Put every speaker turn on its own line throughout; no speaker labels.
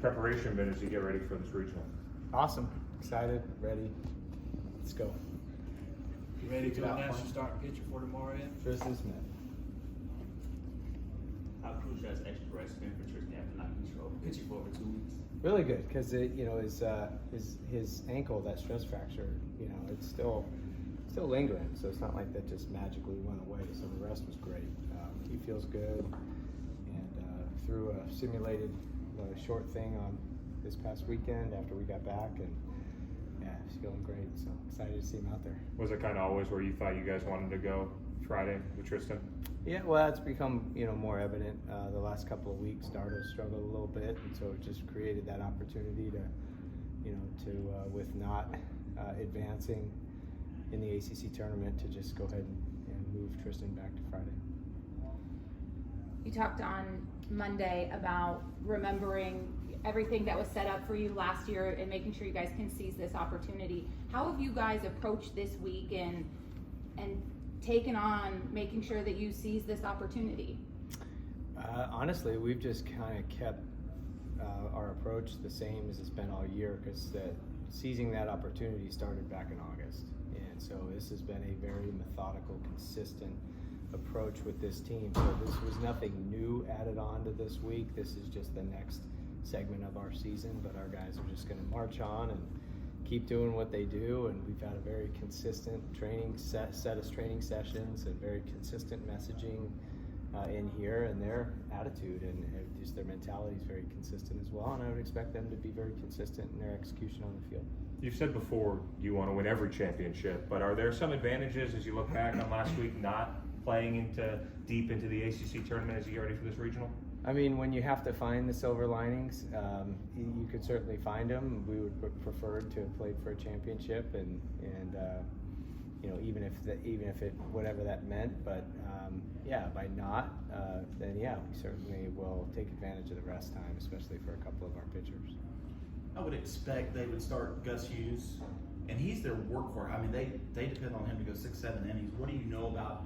Preparation been as you get ready for this regional?
Awesome. Excited, ready. Let's go.
You ready to announce your starting pitcher for tomorrow yet?
Tristan Smith.
How crucial has extra rest been for Tristan after not pitching for over 2 weeks?
Really good because his ankle, that stress fracture, it's still lingering. So it's not like that just magically went away. So the rest was great. He feels good, and threw a simulated short thing on this past weekend after we got back, and yeah, he's feeling great. So excited to see him out there.
Was it kind of always where you thought you guys wanted to go Friday with Tristan?
Yeah, well, that's become more evident the last couple of weeks. Dardo struggled a little bit, and so it just created that opportunity to with not advancing in the ACC tournament, to just go ahead and move Tristan back to Friday.
You talked on Monday about remembering everything that was set up for you last year and making sure you guys can seize this opportunity. How have you guys approached this week and taken on making sure that you seize this opportunity?
Honestly, we've just kind of kept our approach the same as it's been all year, because seizing that opportunity started back in August. And so this has been a very methodical, consistent approach with this team. So this was nothing new added on to this week. This is just the next segment of our season, but our guys are just going to march on and keep doing what they do. And we've had a very consistent training set of training sessions and very consistent messaging in here, and their attitude and just their mentality is very consistent as well. And I would expect them to be very consistent in their execution on the field.
You've said before you want to win every championship, but are there some advantages as you look back on last week not playing deep into the ACC tournament as you get ready for this regional?
I mean, when you have to find the silver linings, you could certainly find them. We would prefer to have played for a championship, and even if it whatever that meant. But by not, then we certainly will take advantage of the rest time, especially for a couple of our pitchers.
I would expect they would start Gus Hughes, and he's their workhorse. I mean, they depend on him to go 6-7 innings. What do you know about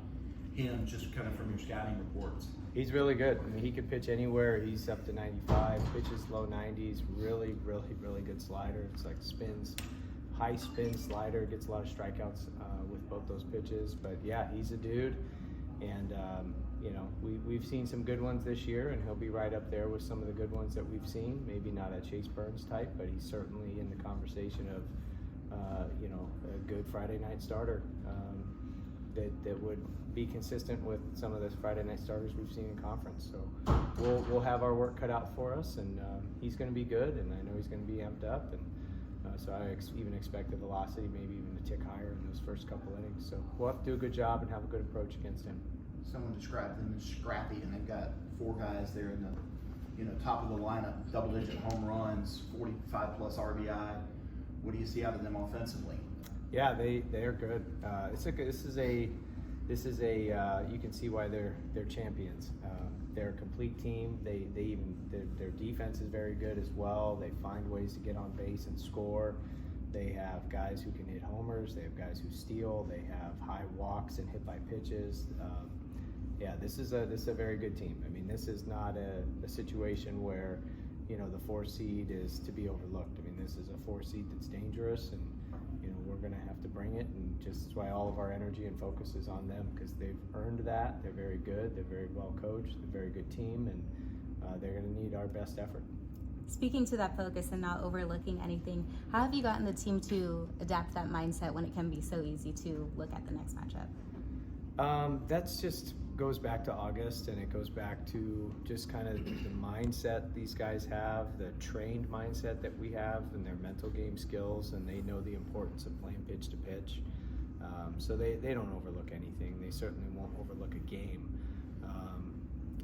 him, just kind of from your scouting reports?
He's really good. I mean, he could pitch anywhere. He's up to 95, pitches low 90s, really, really, really good slider. It's like spins, high spin slider, gets a lot of strikeouts with both those pitches. But yeah, he's a dude. And we've seen some good ones this year, and he'll be right up there with some of the good ones that we've seen. Maybe not a Chase Burns type, but he's certainly in the conversation of a good Friday night starter that would be consistent with some of the Friday night starters we've seen in conference. So we'll have our work cut out for us, and he's going to be good, and I know he's going to be amped up, and so I even expect the velocity maybe even to tick higher in those first couple innings. So we'll have to do a good job and have a good approach against him.
Someone described them as scrappy, and they've got 4 guys there in the top of the lineup, double-digit home runs, 45+ RBI. What do you see out of them offensively?
Yeah, they are good. This is a you can see why they're champions. They're a complete team. Their defense is very good as well. They find ways to get on base and score. They have guys who can hit homers. They have guys who steal. They have high walks and hit by pitches. This is a very good team. I mean, this is not a situation where the 4 seed is to be overlooked. I mean, this is a 4 seed that's dangerous, and we're going to have to bring it, and just that's why all of our energy and focus is on them, because they've earned that. They're very good. They're very well coached. They're a very good team, and they're going to need our best effort.
Speaking to that focus and not overlooking anything, how have you gotten the team to adapt that mindset when it can be so easy to look at the next matchup?
That's just goes back to August, and it goes back to just kind of the mindset these guys have, the trained mindset that we have, and their mental game skills, and they know the importance of playing pitch to pitch. So they don't overlook anything. They certainly won't overlook a game,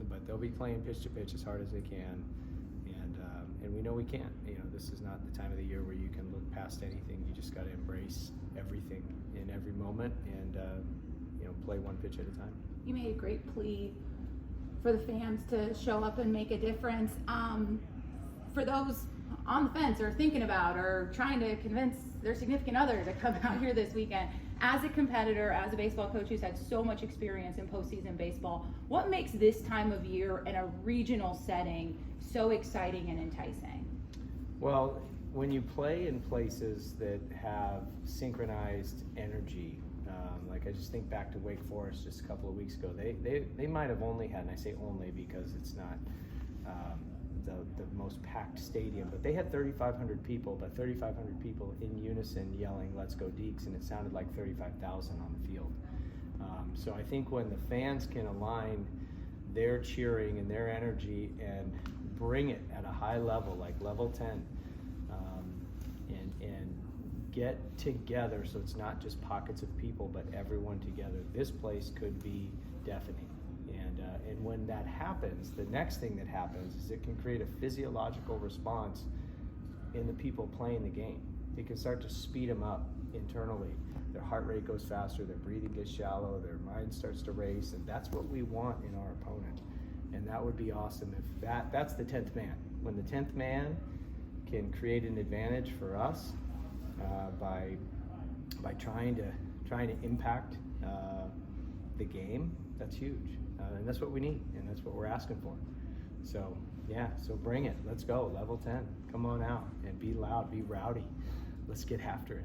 but they'll be playing pitch to pitch as hard as they can, and we know we can't. This is not the time of the year where you can look past anything. You just got to embrace everything in every moment, and play one pitch at a time.
You made a great plea for the fans to show up and make a difference. For those on the fence or thinking about or trying to convince their significant other to come out here this weekend, as a competitor, as a baseball coach who's had so much experience in postseason baseball, what makes this time of year in a regional setting so exciting and enticing?
Well, when you play in places that have synchronized energy, like I just think back to Wake Forest just a couple of weeks ago, they might have only had, and I say only because it's not the most packed stadium, but they had 3,500 people, but 3,500 people in unison yelling, "Let's go Deeks," and it sounded like 35,000 on the field. So I think when the fans can align their cheering and their energy and bring it at a high level, like level 10, and get together, so it's not just pockets of people, but everyone together, this place could be deafening. And when that happens, the next thing that happens is it can create a physiological response in the people playing the game. It can start to speed them up internally. Their heart rate goes faster, their breathing gets shallow, their mind starts to race, and that's what we want in our opponent. And that would be awesome if that's the 10th man. When the 10th man can create an advantage for us by trying to impact the game, that's huge. And that's what we need, and that's what we're asking for. So yeah, so bring it. Let's go, level 10. Come on out and be loud, be rowdy. Let's get after it.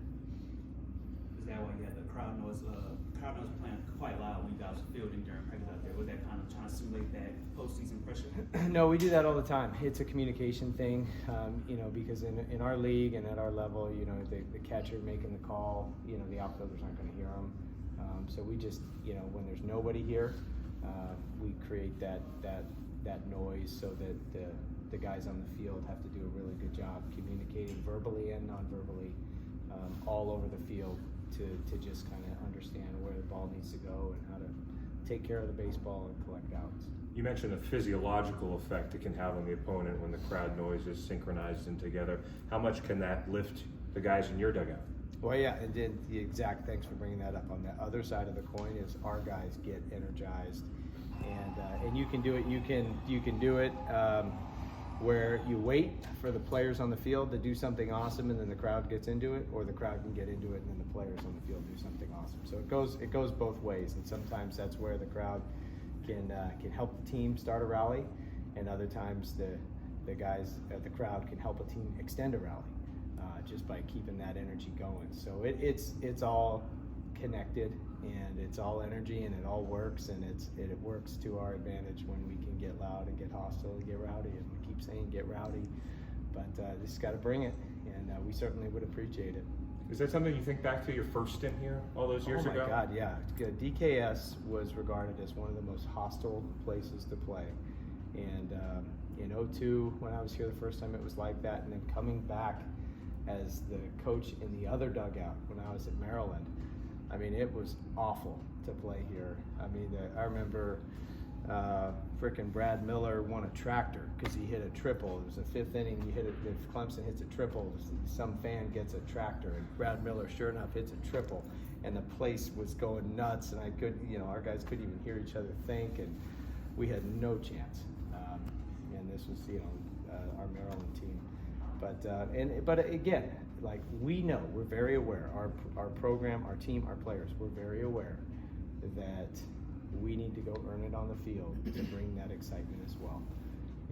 Is that why you had the crowd noise playing quite loud when you guys were fielding during practice out there? Was that kind of trying to simulate that postseason pressure?
No, we do that all the time. It's a communication thing, because in our league and at our level, the catcher making the call, the outfielders aren't going to hear them. So we just, when there's nobody here, we create that noise so that the guys on the field have to do a really good job communicating verbally and non-verbally all over the field to just kind of understand where the ball needs to go and how to take care of the baseball and collect outs.
You mentioned the physiological effect it can have on the opponent when the crowd noise is synchronized and together. How much can that lift the guys in your dugout?
Well, yeah, and then thanks for bringing that up. On the other side of the coin is our guys get energized, and you can do it. You can do it where you wait for the players on the field to do something awesome, and then the crowd gets into it, or the crowd can get into it, and then the players on the field do something awesome. So it goes both ways, and sometimes that's where the crowd can help the team start a rally, and other times the guys at the crowd can help a team extend a rally. Just by keeping that energy going. So it's all connected, and it's all energy, and it all works, and it works to our advantage when we can get loud and get hostile and get rowdy, and we keep saying get rowdy, but just got to bring it, and we certainly would appreciate it.
Is that something you think back to your first stint here all those years ago?
Oh my God, yeah. DKS was regarded as one of the most hostile places to play, and in 2002, when I was here the first time, it was like that, and then coming back as the coach in the other dugout when I was at Maryland. I mean, it was awful to play here. I mean, I remember frickin' Brad Miller won a tractor because he hit a triple. It was the 5th inning. If Clemson hits a triple, some fan gets a tractor, and Brad Miller, sure enough, hits a triple, and the place was going nuts, and our guys couldn't even hear each other think, and we had no chance. And this was, our Maryland team. But again, like, we know, we're very aware, our program, our team, our players, we're very aware that we need to go earn it on the field to bring that excitement as well.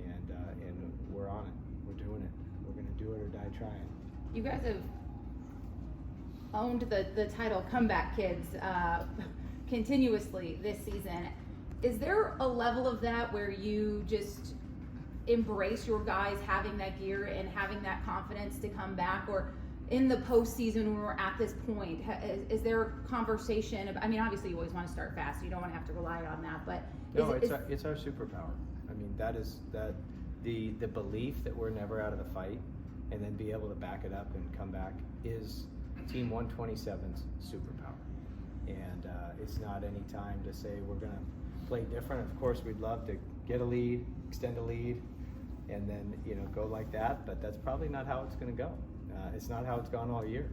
And we're on it. We're doing it. We're going to do it or die trying.
You guys have owned the title Comeback Kids continuously this season. Is there a level of that where you just embrace your guys having that gear and having that confidence to come back, or in the postseason when we're at this point, is there a conversation about, I mean, obviously you always want to start fast, you don't want to have to rely on that, but
it's our superpower. I mean, the belief that we're never out of the fight, and then be able to back it up and come back, is Team 127's superpower. And it's not any time to say we're going to play different. Of course, we'd love to get a lead, extend a lead, and then go like that, but that's probably not how it's going to go. It's not how it's gone all year,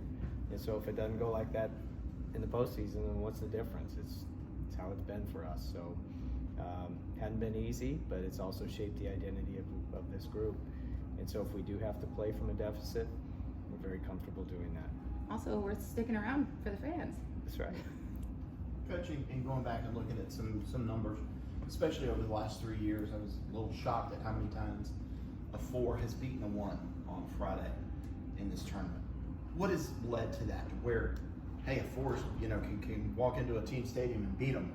and so if it doesn't go like that in the postseason, then what's the difference? It's how it's been for us. So hadn't been easy, but it's also shaped the identity of this group, and so if we do have to play from a deficit, we're very comfortable doing that.
Also worth sticking around for the fans.
That's right.
Coaching and going back and looking at some numbers, especially over the last 3 years, I was a little shocked at how many times a 4 has beaten a 1 on Friday in this tournament. What has led to that? Where, hey, a Forest, can walk into a team stadium and beat them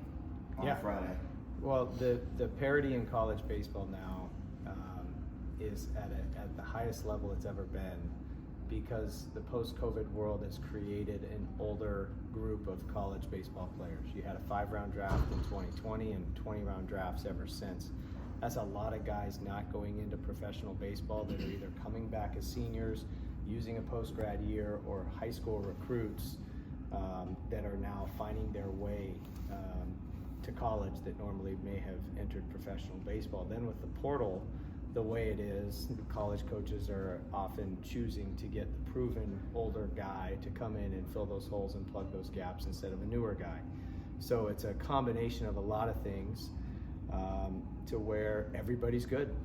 on Friday.
Well, the parity in college baseball now is at the highest level it's ever been, because the post-COVID world has created an older group of college baseball players. You had a 5-round draft in 2020 and 20-round drafts ever since. That's a lot of guys not going into professional baseball that are either coming back as seniors, using a post-grad year, or high school recruits that are now finding their way to college that normally may have entered professional baseball. Then with the portal, the way it is, college coaches are often choosing to get the proven older guy to come in and fill those holes and plug those gaps instead of a newer guy. So it's a combination of a lot of things to where everybody's good.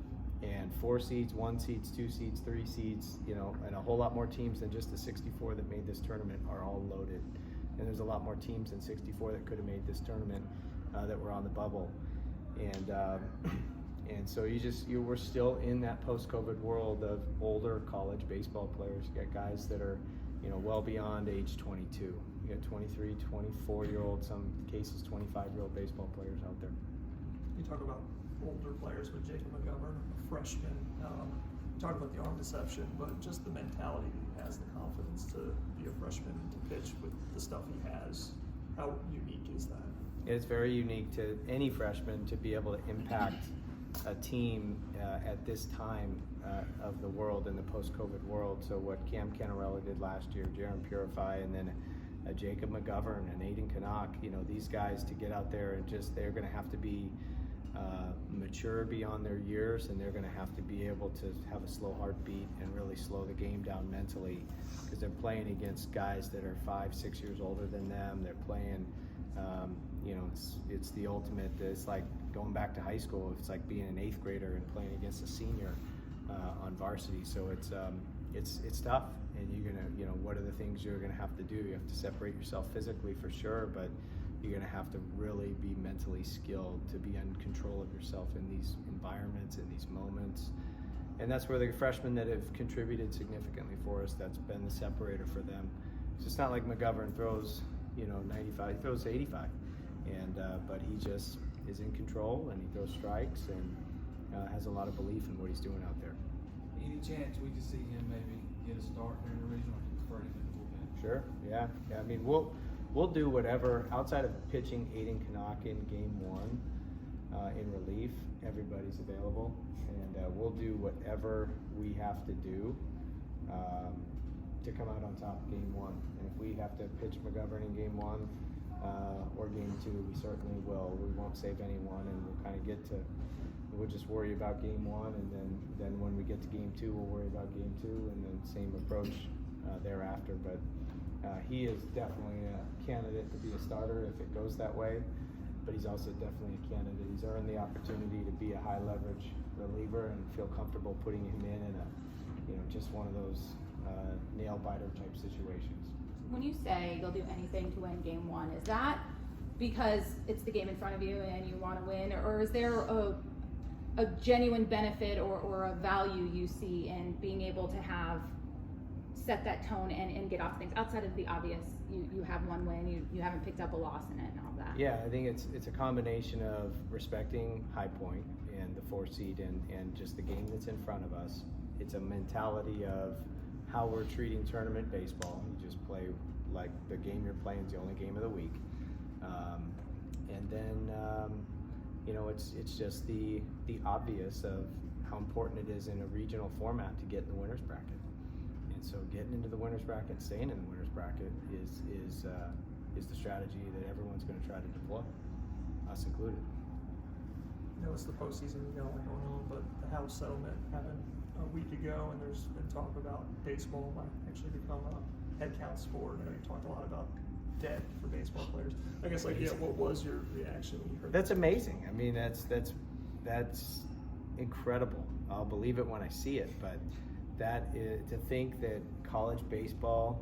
And 4 seeds, 1 seeds, 2 seeds, 3 seeds, and a whole lot more teams than just the 64 that made this tournament are all loaded. And there's a lot more teams than 64 that could have made this tournament that were on the bubble. And so we're still in that post-COVID world of older college baseball players. You got guys that are, well beyond age 22. You got 23, 24-year-old, some cases 25-year-old baseball players out there.
You talk about older players with Jacob McGovern, a freshman. Talk about the arm deception, but just the mentality that he has, the confidence to be a freshman and to pitch with the stuff he has. How unique is that?
It's very unique to any freshman to be able to impact a team at this time of the world, in the post-COVID world. So what Cam Canarella did last year, Jaron Purify, and then Jacob McGovern and Aiden Canuck, these guys to get out there and they're going to have to be mature beyond their years, and they're going to have to be able to have a slow heartbeat and really slow the game down mentally, because they're playing against guys that are 5-6 years older than them. They're playing, it's the ultimate. It's like going back to high school. It's like being an 8th grader and playing against a senior on varsity. So it's tough, and you're gonna, what are the things you're gonna have to do? You have to separate yourself physically for sure, but you're gonna have to really be mentally skilled to be in control of yourself in these environments, in these moments. And that's where the freshmen that have contributed significantly for us, that's been the separator for them. So it's not like McGovern throws, 95, he throws 85. But he just is in control, and he throws strikes, and has a lot of belief in what he's doing out there.
Any chance we could see him maybe get a start during the regional? He's pretty good a little bit.
Sure, yeah. I mean, we'll do whatever, outside of pitching Aiden Canuck in game 1 in relief, everybody's available, and we'll do whatever we have to do to come out on top game 1. And if we have to pitch McGovern in game 1 or game 2, we certainly will. We won't save anyone, and we'll kind of we'll just worry about game 1, and then when we get to game 2, we'll worry about game 2, and then same approach thereafter. But he is definitely a candidate to be a starter if it goes that way, but he's also definitely a candidate. He's earned the opportunity to be a high leverage reliever and feel comfortable putting him in a, just one of those nail biter type situations.
When you say you'll do anything to win game 1, is that because it's the game in front of you and you want to win, or is there a genuine benefit or a value you see in being able to set that tone and get off things outside of the obvious? You have one win, you haven't picked up a loss in it and all that.
Yeah, I think it's a combination of respecting High Point and the 4 seed and just the game that's in front of us. It's a mentality of how we're treating tournament baseball. You just play like the game you're playing is the only game of the week. And then it's just the obvious of how important it is in a regional format to get in the winner's bracket. And so getting into the winner's bracket, staying in the winner's bracket is the strategy that everyone's going to try to deploy, us included.
It's the postseason going on, but the House settlement happened a week ago, and there's been talk about baseball might actually become a head count sport. I know you talked a lot about debt for baseball players. I guess, what was your reaction when you heard
That's
that?
amazing. I mean, that's incredible. I'll believe it when I see it, but to think that college baseball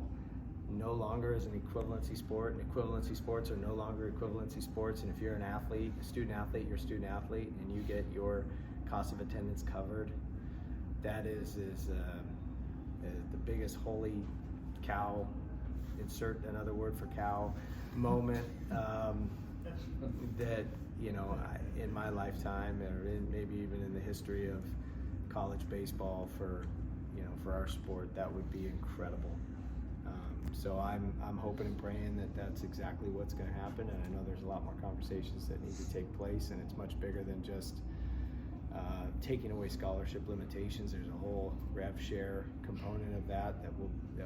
no longer is an equivalency sport, and equivalency sports are no longer equivalency sports, and if you're an athlete, a student athlete, you're a student athlete, and you get your cost of attendance covered, that is biggest holy cow, insert another word for cow, moment that, you know, in my lifetime, or maybe even in the history of college baseball for, you know, for our sport, that would be incredible. So I'm hoping and praying that that's exactly what's going to happen, and I know there's a lot more conversations that need to take place, and it's much bigger than just taking away scholarship limitations. There's a whole rev share component of that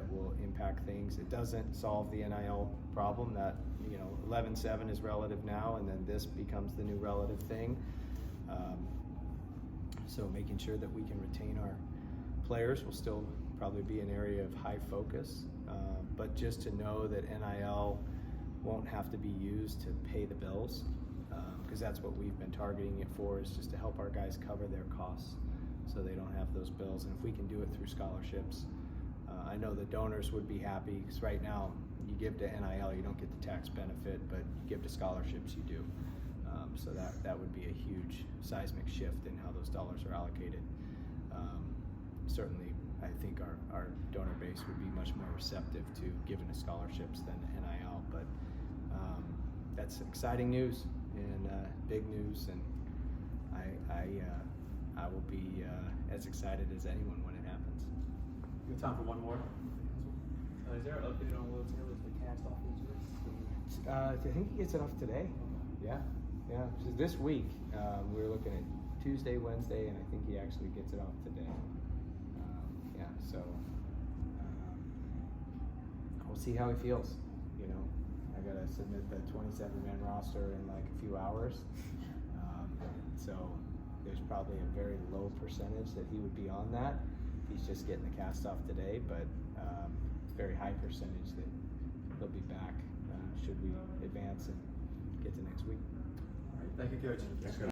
will impact things. It doesn't solve the NIL problem. That, you know, 11-7 is relative now, and then this becomes the new relative thing. So making sure that we can retain our players will still probably be an area of high focus. But just to know that NIL won't have to be used to pay the bills, because that's what we've been targeting it for, is just to help our guys cover their costs so they don't have those bills. And if we can do it through scholarships, I know the donors would be happy, because right now you give to NIL, you don't get the tax benefit, but you give to scholarships, you do. So that would be a huge seismic shift in how those dollars are allocated. Certainly, I think our donor base would be much more receptive to giving to scholarships than NIL, but that's exciting news and big news, and I will be as excited as anyone when it happens.
You have time for one more? Is there an update on Will Taylor's the cast off injury?
I think he gets it off today. Yeah. So this week we're looking at Tuesday, Wednesday, and I think he actually gets it off today. So we'll see how he feels. You know, I gotta submit the 27-man roster in like a few hours. So there's probably a very low percentage that he would be on that. He's just getting the cast off today, but very high percentage that he'll be back should we advance and get to next week.
All right, thank you, Coach.
Thanks, Coach.